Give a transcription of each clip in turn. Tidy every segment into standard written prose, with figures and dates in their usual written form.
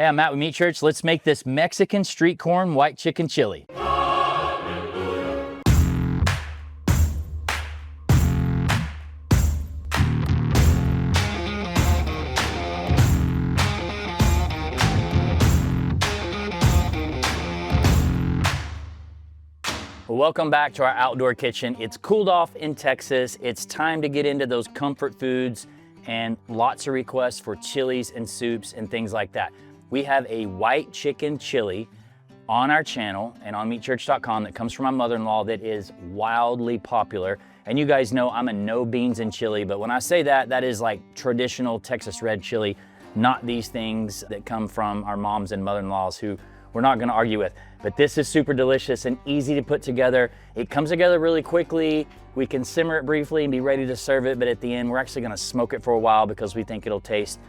Hey, I'm Matt with Meat Church. Let's make this Mexican street corn white chicken chili. Welcome back to our outdoor kitchen. It's cooled off in Texas. It's time to get into those comfort foods and lots of requests for chilies and soups and things like that. We have a white chicken chili on our channel and on meatchurch.com that comes from my mother-in-law that is wildly popular. And you guys know I'm a no beans in chili, but when I say that, that is like traditional Texas red chili, not these things that come from our moms and mother-in-laws who we're not gonna argue with. But this is super delicious and easy to put together. It comes together really quickly. We can simmer it briefly and be ready to serve it, but at the end, we're actually gonna smoke it for a while because we think it'll taste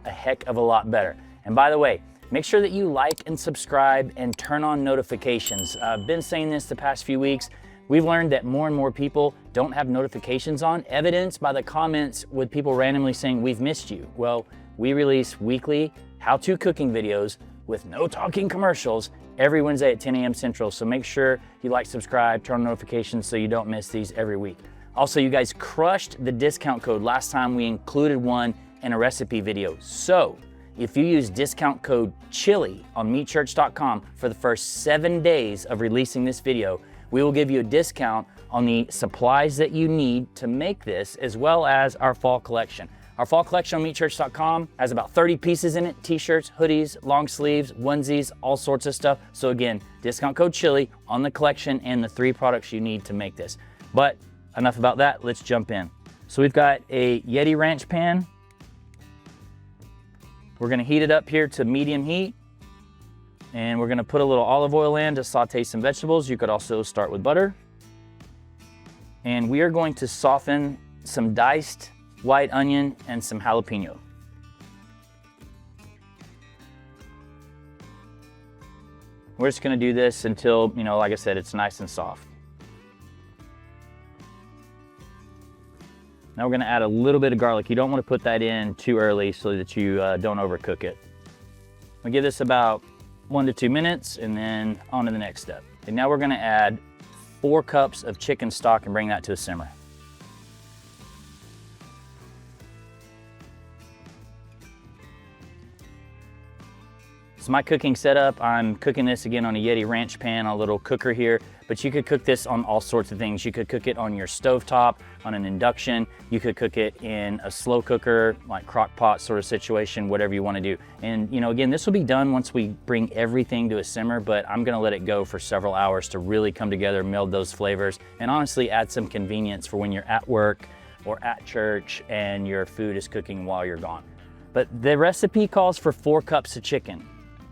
a heck of a lot better. And by the way, make sure that you like and subscribe and turn on notifications. I've been saying this the past few weeks. We've learned that more and more people don't have notifications on, evidenced by the comments with people randomly saying, "We've missed you." Well, we release weekly how-to cooking videos with no talking commercials every Wednesday at 10 a.m. Central. So make sure you like, subscribe, turn on notifications so you don't miss these every week. Also, you guys crushed the discount code last time we included one in a recipe video. So if you use discount code CHILI on meatchurch.com for the first 7 days of releasing this video, we will give you a discount on the supplies that you need to make this, as well as our fall collection. Our fall collection on meatchurch.com has about 30 pieces in it: t-shirts, hoodies, long sleeves, onesies, all sorts of stuff. So again, discount code CHILI on the collection and the 3 products you need to make this. But enough about that, let's jump in. So we've got a Yeti Ranch pan. We're gonna heat it up here to medium heat. And we're gonna put a little olive oil in to saute some vegetables. You could also start with butter. And we are going to soften some diced white onion and some jalapeno. We're just gonna do this until, like I said, it's nice and soft. Now we're gonna add a little bit of garlic. You don't wanna put that in too early so that you don't overcook it. We'll give this about 1 to 2 minutes and then on to the next step. And now we're gonna add 4 cups of chicken stock and bring that to a simmer. So my cooking setup, I'm cooking this again on a Yeti Ranch pan, a little cooker here, but you could cook this on all sorts of things. You could cook it on your stovetop, on an induction. You could cook it in a slow cooker, like crock pot sort of situation, whatever you want to do. And again, this will be done once we bring everything to a simmer, but I'm gonna let it go for several hours to really come together, meld those flavors, and honestly add some convenience for when you're at work or at church and your food is cooking while you're gone. But the recipe calls for 4 cups of chicken.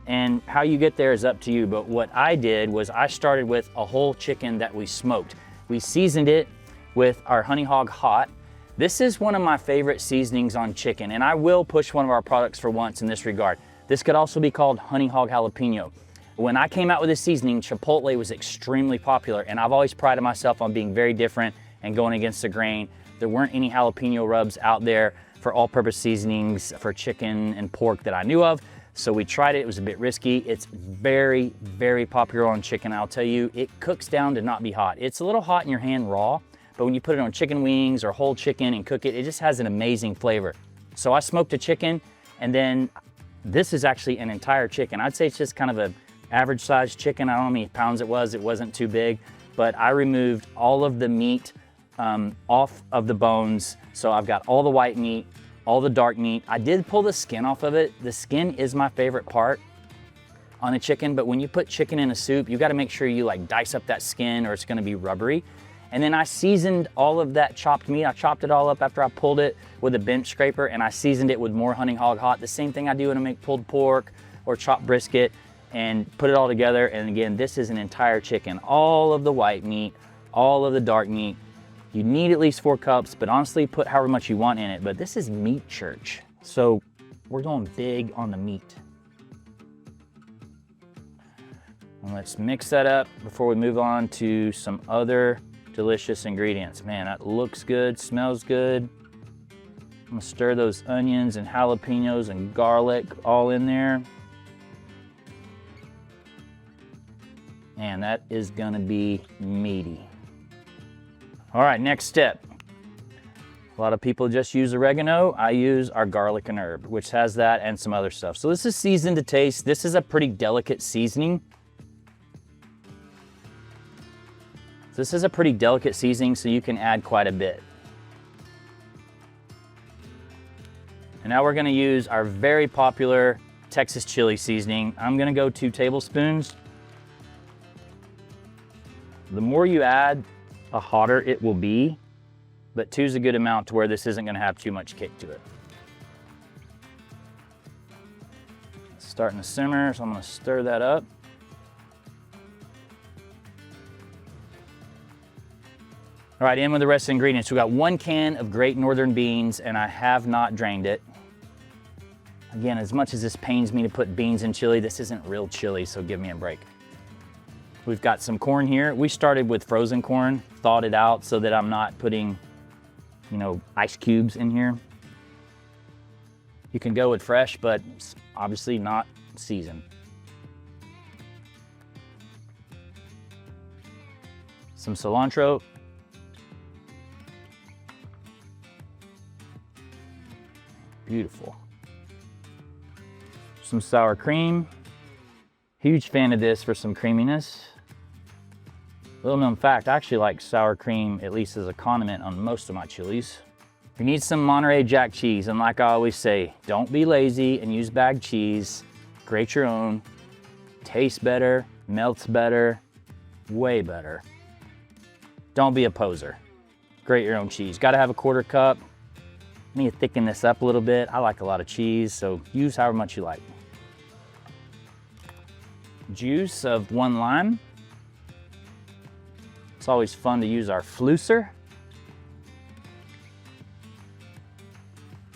And how you get there is up to you, but what I did was I started with a whole chicken that we smoked. We seasoned it with our Honey Hog Hot. This is one of my favorite seasonings on chicken, and I will push one of our products for once in this regard. This could also be called Honey Hog Jalapeno. When I came out with this seasoning, Chipotle was extremely popular, and I've always prided myself on being very different and going against the grain. There weren't any jalapeno rubs out there for all-purpose seasonings for chicken and pork that I knew of. So we tried it, it was a bit risky. It's very, very popular on chicken. I'll tell you, it cooks down to not be hot. It's a little hot in your hand raw, but when you put it on chicken wings or whole chicken and cook it, it just has an amazing flavor. So I smoked a chicken, and then this is actually an entire chicken. I'd say it's just kind of an average sized chicken. I don't know how many pounds it wasn't too big, but I removed all of the meat off of the bones. So I've got all the white meat, all the dark meat. I did pull the skin off of it. The skin is my favorite part on a chicken, but when you put chicken in a soup, you gotta make sure you dice up that skin or it's gonna be rubbery. And then I seasoned all of that chopped meat. I chopped it all up after I pulled it with a bench scraper, and I seasoned it with more Honey Hog Hot. The same thing I do when I make pulled pork or chopped brisket, and put it all together. And again, this is an entire chicken. All of the white meat, all of the dark meat. You need at least 4 cups, but honestly, put however much you want in it. But this is Meat Church, so we're going big on the meat. And let's mix that up before we move on to some other delicious ingredients. Man, that looks good, smells good. I'm gonna stir those onions and jalapenos and garlic all in there. Man, that is gonna be meaty. All right, next step. A lot of people just use oregano. I use our garlic and herb, which has that and some other stuff. So this is seasoned to taste. This is a pretty delicate seasoning. This is a pretty delicate seasoning, so you can add quite a bit. And now we're gonna use our very popular Texas chili seasoning. I'm gonna go 2 tablespoons. The more you add, the hotter it will be, but 2 is a good amount to where this isn't gonna have too much kick to it. It's starting to simmer, so I'm gonna stir that up. All right, in with the rest of the ingredients. We got 1 can of Great Northern beans, and I have not drained it. Again, as much as this pains me to put beans in chili, this isn't real chili, so give me a break. We've got some corn here. We started with frozen corn, thawed it out so that I'm not putting, you know, ice cubes in here. You can go with fresh, but it's obviously not seasoned. Some cilantro. Beautiful. Some sour cream. Huge fan of this for some creaminess. Little known fact, I actually like sour cream, at least as a condiment on most of my chilies. You need some Monterey Jack cheese, and like I always say, don't be lazy and use bagged cheese. Grate your own. Tastes better, melts better, way better. Don't be a poser. Grate your own cheese. Gotta have a 1/4 cup. I need to thicken this up a little bit. I like a lot of cheese, so use however much you like. Juice of 1 lime. It's always fun to use our flusser.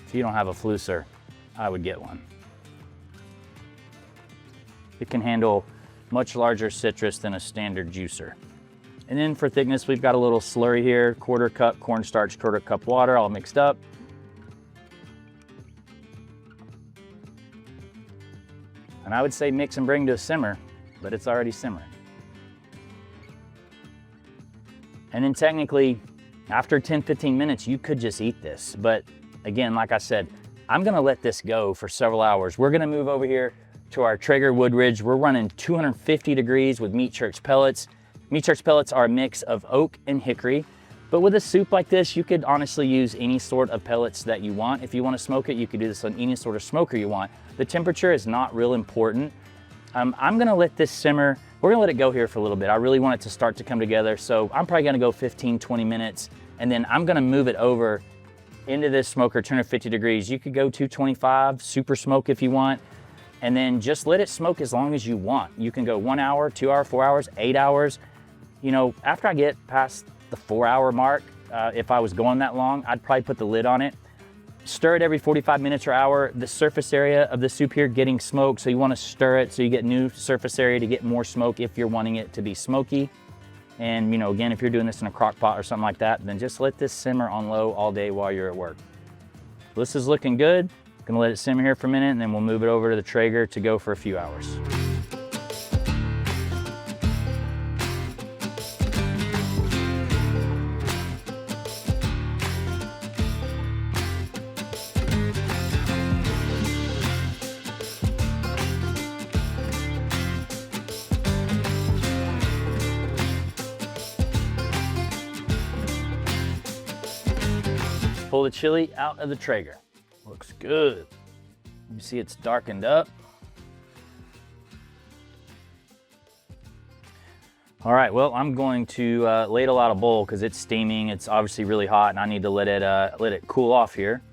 If you don't have a flusser, I would get one. It can handle much larger citrus than a standard juicer. And then for thickness, we've got a little slurry here, 1/4 cup cornstarch, 1/4 cup water, all mixed up. And I would say mix and bring to a simmer, but it's already simmering. And then technically, after 10-15 minutes, you could just eat this. But again, like I said, I'm gonna let this go for several hours. We're gonna move over here to our Traeger Woodridge. We're running 250 degrees with Meat Church pellets. Meat Church pellets are a mix of oak and hickory. But with a soup like this, you could honestly use any sort of pellets that you want. If you want to smoke it, you could do this on any sort of smoker you want. The temperature is not real important. I'm gonna let this simmer. We're gonna let it go here for a little bit. I really want it to start to come together. So I'm probably gonna go 15-20 minutes, and then I'm gonna move it over into this smoker, 250 degrees. You could go 225, super smoke if you want, and then just let it smoke as long as you want. You can go 1 hour, 2 hour, 4 hours, 8 hours. You know, after I get past the 4-hour mark, if I was going that long, I'd probably put the lid on it. Stir it every 45 minutes or hour. The surface area of the soup here getting smoked, so you want to stir it so you get new surface area to get more smoke if you're wanting it to be smoky. And you know, again, if you're doing this in a crock pot or something like that, then just let this simmer on low all day while you're at work. This is looking good. Gonna let it simmer here for a minute, and then we'll move it over to the Traeger to go for a few hours. Pull the chili out of the Traeger. Looks good. You see it's darkened up. All right, well, I'm going to ladle out a bowl because it's steaming. It's obviously really hot, and I need to let it cool off here.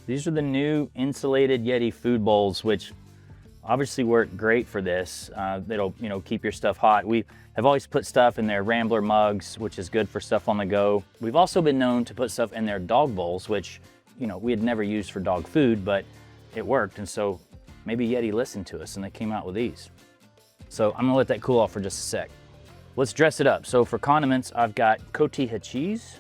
These are the new insulated Yeti food bowls, which obviously work great for this. It'll, you know, keep your stuff hot. We have always put stuff in their Rambler mugs, which is good for stuff on the go. We've also been known to put stuff in their dog bowls, which, you know, we had never used for dog food, but it worked. And so maybe Yeti listened to us and they came out with these. So I'm gonna let that cool off for just a sec. Let's dress it up. So for condiments, I've got cotija cheese.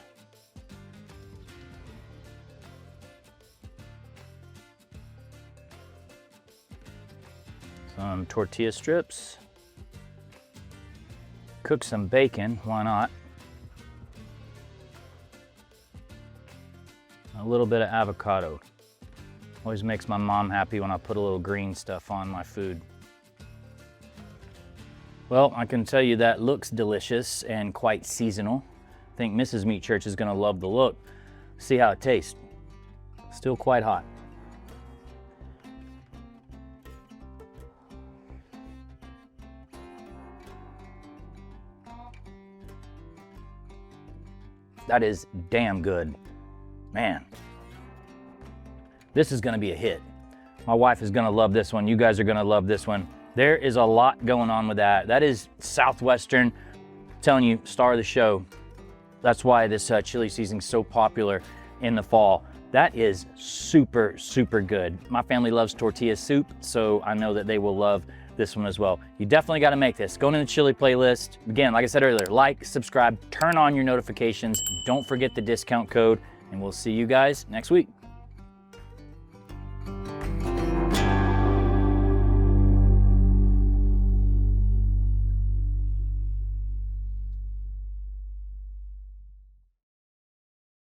Some tortilla strips. Cook some bacon, why not? A little bit of avocado. Always makes my mom happy when I put a little green stuff on my food. Well, I can tell you that looks delicious and quite seasonal. I think Mrs. Meat Church is gonna love the look. See how it tastes. Still quite hot. That is damn good. Man, this is gonna be a hit. My wife is gonna love this one. You guys are gonna love this one. There is a lot going on with that. That is Southwestern. I'm telling you, star of the show. That's why this chili season is so popular in the fall. That is super, super good. My family loves tortilla soup, so I know that they will love this one as well. You definitely got to make this. Go into the chili playlist. Again, like I said earlier, like, subscribe, turn on your notifications. Don't forget the discount code, and we'll see you guys next week.